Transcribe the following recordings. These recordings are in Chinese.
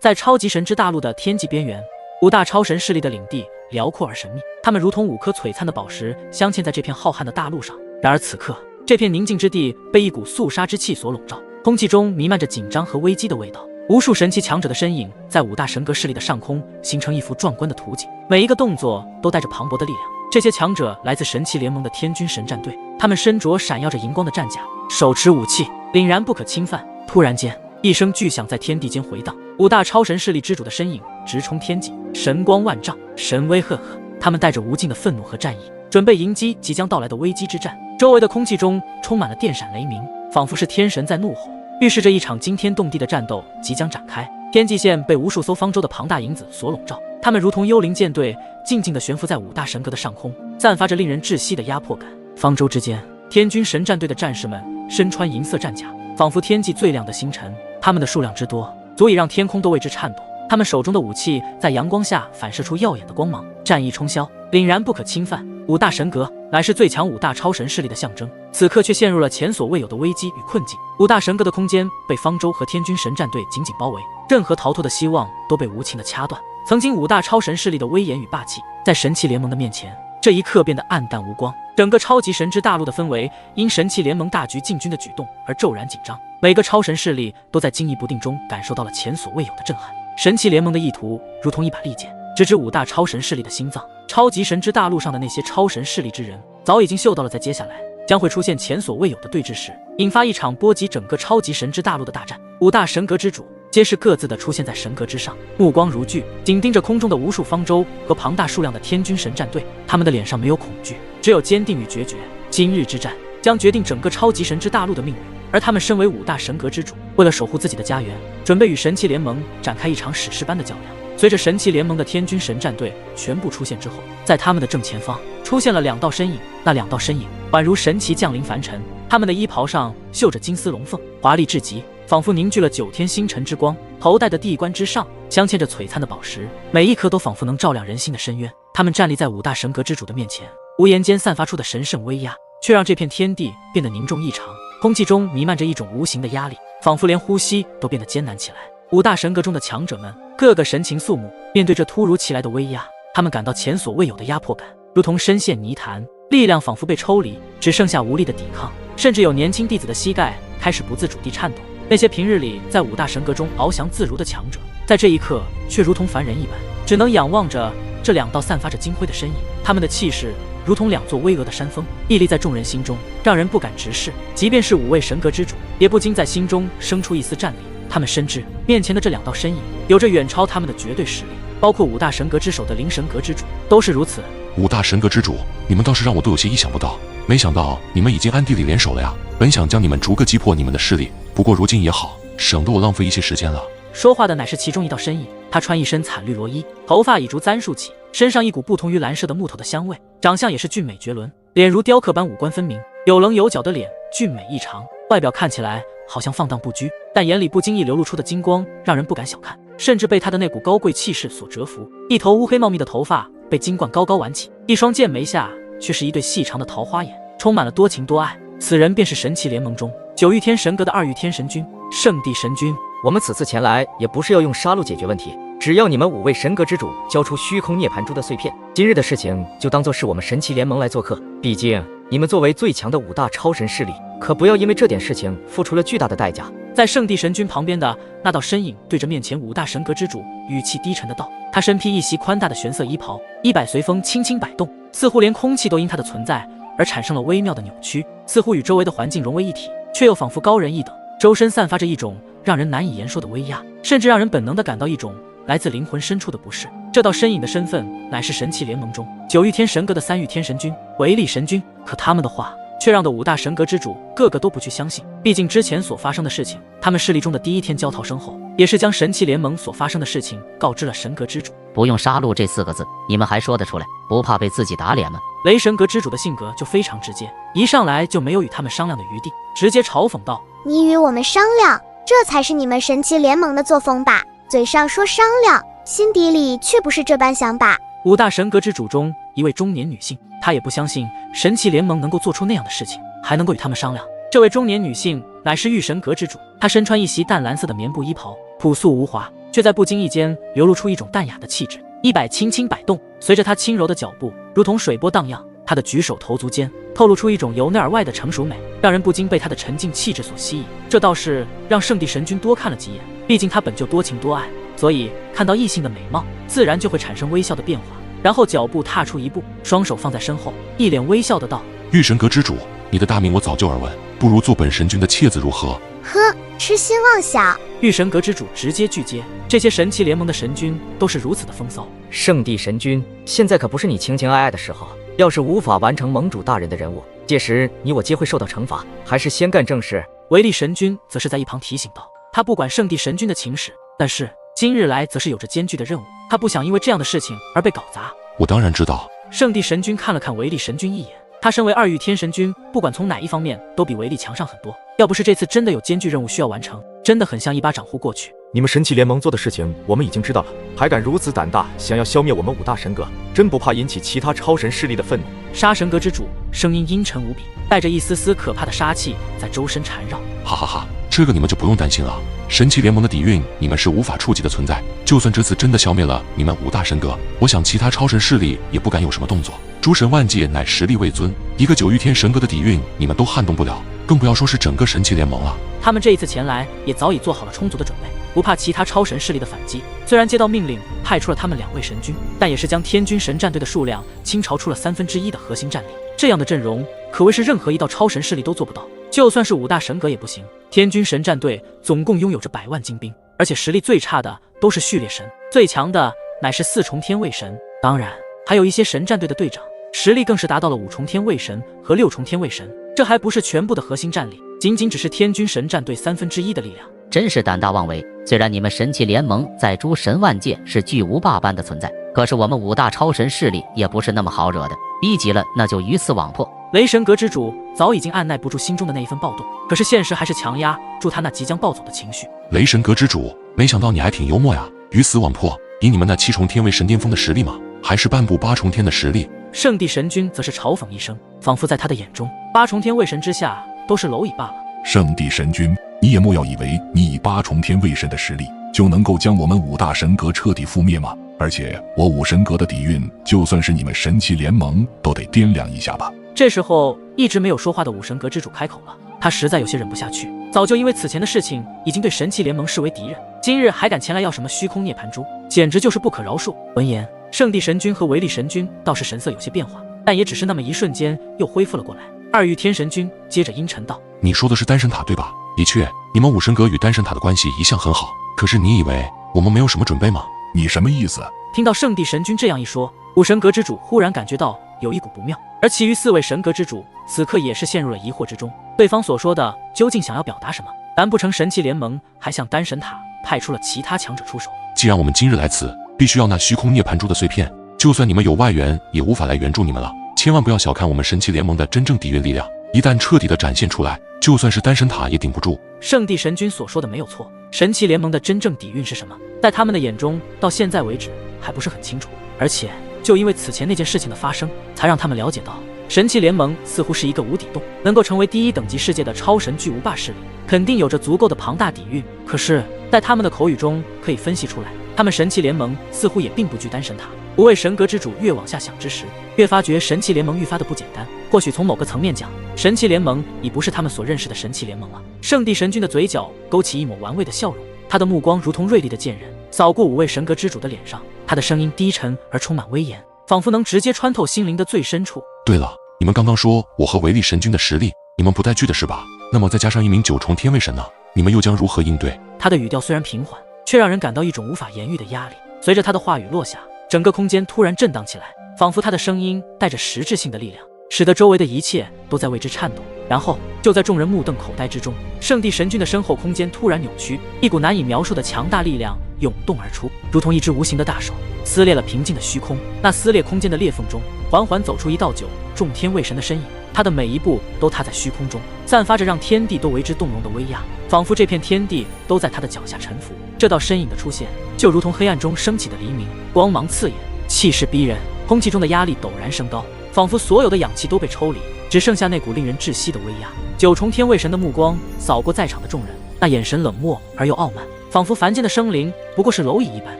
在超级神之大陆的天际边缘，五大超神势力的领地辽阔而神秘，他们如同5颗璀璨的宝石镶嵌在这片浩瀚的大陆上。然而此刻，这片宁静之地被一股肃杀之气所笼罩，空气中弥漫着紧张和危机的味道。无数神奇强者的身影在5大神格势力的上空形成一幅壮观的图景，每一个动作都带着磅礴的力量。这些强者来自神奇联盟的天军神战队，他们身着闪耀着荧光的战甲，手持武器，凛然不可侵犯。突然间，一声巨响在天地间回荡，5大超神势力之主的身影直冲天际，神光万丈，神威赫赫。他们带着无尽的愤怒和战意，准备迎击即将到来的危机之战。周围的空气中充满了电闪雷鸣，仿佛是天神在怒吼，预示着一场惊天动地的战斗即将展开。天际线被无数艘方舟的庞大影子所笼罩，他们如同幽灵舰队，静静地悬浮在5大神格的上空，散发着令人窒息的压迫感。方舟之间，天军神战队的战士们身穿银色战甲，仿佛天际最亮的星辰。他们的数量之多，足以让天空都为之颤抖。他们手中的武器在阳光下反射出耀眼的光芒，战意冲霄，凛然不可侵犯。5大神格乃是最强5大超神势力的象征，此刻却陷入了前所未有的危机与困境。5大神格的空间被方舟和天军神战队紧紧包围，任何逃脱的希望都被无情的掐断。曾经5大超神势力的威严与霸气，在神奇联盟的面前，这一刻变得暗淡无光。整个超级神之大陆的氛围因神奇联盟大局进军的举动而骤然紧张，每个超神势力都在惊疑不定中感受到了前所未有的震撼。神奇联盟的意图如同一把利剑，直指5大超神势力的心脏。超级神之大陆上的那些超神势力之人早已经嗅到了在接下来将会出现前所未有的对峙时，引发一场波及整个超级神之大陆的大战。5大神格之主皆是各自的出现在神格之上，目光如炬，紧盯着空中的无数方舟和庞大数量的天军神战队。他们的脸上没有恐惧，只有坚定与决绝。今日之战将决定整个超级神之大陆的命运，而他们身为5大神格之主，为了守护自己的家园，准备与神奇联盟展开一场史诗般的较量。随着神奇联盟的天军神战队全部出现之后，在他们的正前方出现了2道身影，那2道身影宛如神奇降临凡尘，他们的衣袍上绣着金丝龙凤，华丽至极，仿佛凝聚了9天星辰之光。头戴的地冠之上镶嵌着璀璨的宝石，每一颗都仿佛能照亮人心的深渊。他们站立在5大神格之主的面前，无言间散发出的神圣威压，却让这片天地变得凝重异常。空气中弥漫着一种无形的压力，仿佛连呼吸都变得艰难起来。5大神格中的强者们个个神情肃穆，面对这突如其来的威压，他们感到前所未有的压迫感，如同深陷泥潭，力量仿佛被抽离，只剩下无力的抵抗。甚至有年轻弟子的膝盖开始不自主地颤抖。那些平日里在5大神格中翱翔自如的强者，在这一刻却如同凡人一般，只能仰望着这2道散发着金辉的身影。他们的气势如同2座巍峨的山峰，屹立在众人心中，让人不敢直视。即便是5位神格之主，也不禁在心中生出一丝战栗。他们深知面前的这2道身影有着远超他们的绝对实力，包括5大神格之首的灵神格之主都是如此。5大神格之主，你们倒是让我都有些意想不到，没想到你们已经暗地里联手了呀！本想将你们逐个击破你们的势力，不过如今也好，省得我浪费一些时间了。说话的乃是其中一道身影，他穿一身惨绿罗衣，头发已逐簪竖起，身上一股不同于蓝色的木头的香味，长相也是俊美绝伦，脸如雕刻般五官分明，有棱有角的脸俊美异常，外表看起来好像放荡不拘，但眼里不经意流露出的金光让人不敢小看，甚至被他的那股高贵气势所折服。一头乌黑茂密的头发被金冠高高挽起，一双剑眉下却是一对细长的桃花眼，充满了多情多爱。此人便是神奇联盟中9御天神格的2御天神君圣地神君。我们此次前来也不是要用杀戮解决问题，只要你们5位神格之主交出虚空涅槃珠的碎片，今日的事情就当作是我们神奇联盟来做客。毕竟你们作为最强的5大超神势力，可不要因为这点事情付出了巨大的代价。在圣地神君旁边的那道身影对着面前5大神格之主语气低沉的道，他身披一袭宽大的玄色衣袍，衣摆随风轻轻摆动，似乎连空气都因他的存在而产生了微妙的扭曲，似乎与周围的环境融为一体，却又仿佛高人一等，周身散发着一种让人难以言说的威压，甚至让人本能地感到一种来自灵魂深处的不适。这道身影的身份乃是神奇联盟中9御天神格的3御天神君维利神君，可他们的话却让的5大神格之主个个都不去相信。毕竟之前所发生的事情，他们势力中的第一天焦桃生后，也是将神奇联盟所发生的事情告知了神格之主。不用杀戮这4个字，你们还说得出来，不怕被自己打脸吗？雷神格之主的性格就非常直接，一上来就没有与他们商量的余地，直接嘲讽道：你与我们商量，这才是你们神奇联盟的作风吧？嘴上说商量，心底里却不是这般想法。5大神格之主中一位中年女性，她也不相信神奇联盟能够做出那样的事情，还能够与他们商量。这位中年女性乃是御神格之主，她身穿一袭淡蓝色的棉布衣袍，朴素无华，却在不经意间流露出一种淡雅的气质。衣摆轻轻摆动，随着他轻柔的脚步，如同水波荡漾。他的举手投足间透露出一种由内而外的成熟美，让人不禁被他的沉静气质所吸引。这倒是让圣地神君多看了几眼，毕竟他本就多情多爱，所以看到异性的美貌，自然就会产生微笑的变化。然后脚步踏出一步，双手放在身后，一脸微笑的道：“玉神阁之主，你的大名我早就耳闻，不如做本神君的妾子如何？”呵，痴心妄想！玉神阁之主直接拒接，这些神奇联盟的神君都是如此的风骚。圣地神君，现在可不是你情情爱爱的时候，要是无法完成盟主大人的任务，届时你我皆会受到惩罚，还是先干正事。维利神君则是在一旁提醒道，他不管圣地神君的情史，但是今日来则是有着艰巨的任务，他不想因为这样的事情而被搞砸。我当然知道。圣地神君看了看维利神君一眼，他身为二御天神君，不管从哪一方面都比维利强上很多。要不是这次真的有艰巨任务需要完成，真的很像一巴掌呼过去。你们神奇联盟做的事情我们已经知道了，还敢如此胆大，想要消灭我们5大神阁，真不怕引起其他超神势力的愤怒？杀神阁之主声音阴沉无比，带着一丝丝可怕的杀气在周身缠绕。哈哈哈，这个你们就不用担心了。神奇联盟的底蕴你们是无法触及的存在，就算这次真的消灭了你们5大神阁，我想其他超神势力也不敢有什么动作。诸神万界乃实力未尊，一个9御天神阁的底蕴你们都撼动不了，更不要说是整个神奇联盟了。他们这一次前来也早已做好了充足的准备，不怕其他超神势力的反击。虽然接到命令派出了他们2位神君，但也是将天军神战队的数量倾巢出了1/3的核心战力。这样的阵容可谓是任何一道超神势力都做不到，就算是5大神阁也不行。天军神战队总共拥有着100万精兵，而且实力最差的都是序列神，最强的乃是4重天卫神，当然还有一些神战队的队长，实力更是达到了5重天卫神和6重天卫神。这还不是全部的核心战力，仅仅只是天军神战队1/3的力量。真是胆大妄为！虽然你们神奇联盟在诸神万界是巨无霸般的存在，可是我们5大超神势力也不是那么好惹的，逼急了那就鱼死网破。雷神阁之主早已经按耐不住心中的那一份暴动，可是现实还是强压住他那即将暴走的情绪。雷神阁之主，没想到你还挺幽默呀！鱼死网破，以你们那7重天为神巅峰的实力吗？还是半步8重天的实力？圣地神君则是嘲讽一声，仿佛在他的眼中，8重天卫神之下都是蝼蚁罢了。圣地神君，你也莫要以为你以8重天卫神的实力就能够将我们5大神阁彻底覆灭吗？而且我5神阁的底蕴，就算是你们神奇联盟都得掂量一下吧。这时候，一直没有说话的5神阁之主开口了，他实在有些忍不下去，早就因为此前的事情已经对神奇联盟视为敌人，今日还敢前来要什么虚空涅槃珠，简直就是不可饶恕。闻言，圣地神君和维利神君倒是神色有些变化，但也只是那么一瞬间又恢复了过来。二御天神君接着阴沉道：“你说的是丹神塔对吧？的确，你们5神阁与丹神塔的关系一向很好，可是你以为我们没有什么准备吗？你什么意思？”听到圣地神君这样一说，5神阁之主忽然感觉到有一股不妙，而其余4位神阁之主此刻也是陷入了疑惑之中，对方所说的究竟想要表达什么？难不成神奇联盟还向丹神塔派出了其他强者出手？既然我们今日来此，必须要那虚空涅槃珠的碎片，就算你们有外援，也无法来援助你们了。千万不要小看我们神奇联盟的真正底蕴力量，一旦彻底的展现出来，就算是丹神塔也顶不住。圣地神君所说的没有错，神奇联盟的真正底蕴是什么，在他们的眼中到现在为止还不是很清楚，而且就因为此前那件事情的发生，才让他们了解到神奇联盟似乎是一个无底洞，能够成为第1等级世界的超神巨无霸势力，肯定有着足够的庞大底蕴。可是在他们的口语中可以分析出来，他们神奇联盟似乎也并不惧丹神塔。5位神阁之主越往下想之时，越发觉神奇联盟愈发的不简单。或许从某个层面讲，神奇联盟已不是他们所认识的神奇联盟了。圣地神君的嘴角勾起一抹玩味的笑容，他的目光如同锐利的剑刃，扫过5位神阁之主的脸上，他的声音低沉而充满威严，仿佛能直接穿透心灵的最深处。对了，你们刚刚说我和维利神君的实力，你们不带惧的是吧？那么再加上1名9重天卫神呢？你们又将如何应对？他的语调虽然平缓，却让人感到一种无法言喻的压力。随着他的话语落下，整个空间突然震荡起来，仿佛他的声音带着实质性的力量，使得周围的一切都在为之颤抖。然后就在众人目瞪口呆之中，圣地神君的身后空间突然扭曲，一股难以描述的强大力量涌动而出，如同一只无形的大手撕裂了平静的虚空。那撕裂空间的裂缝中，缓缓走出一道9重天卫神的身影，他的每一步都踏在虚空中，散发着让天地都为之动容的威压，仿佛这片天地都在他的脚下沉浮。这道身影的出现，就如同黑暗中升起的黎明，光芒刺眼，气势逼人，空气中的压力陡然升高，仿佛所有的氧气都被抽离，只剩下那股令人窒息的威压。9重天卫神的目光扫过在场的众人，那眼神冷漠而又傲慢，仿佛凡间的生灵不过是蝼蚁一般。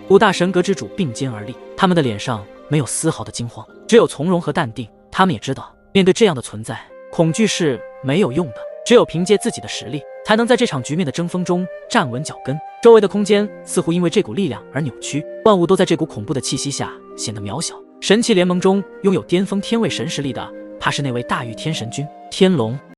五大神阁之主并肩而立，他们的脸上没有丝毫的惊慌，只有从容和淡定。他们也知道，面对这样的存在，恐惧是没有用的，只有凭借自己的实力，才能在这场局面的争锋中站稳脚跟。周围的空间似乎因为这股力量而扭曲，万物都在这股恐怖的气息下显得渺小。神奇联盟中拥有巅峰天位神实力的，怕是那位大御天神君天龙。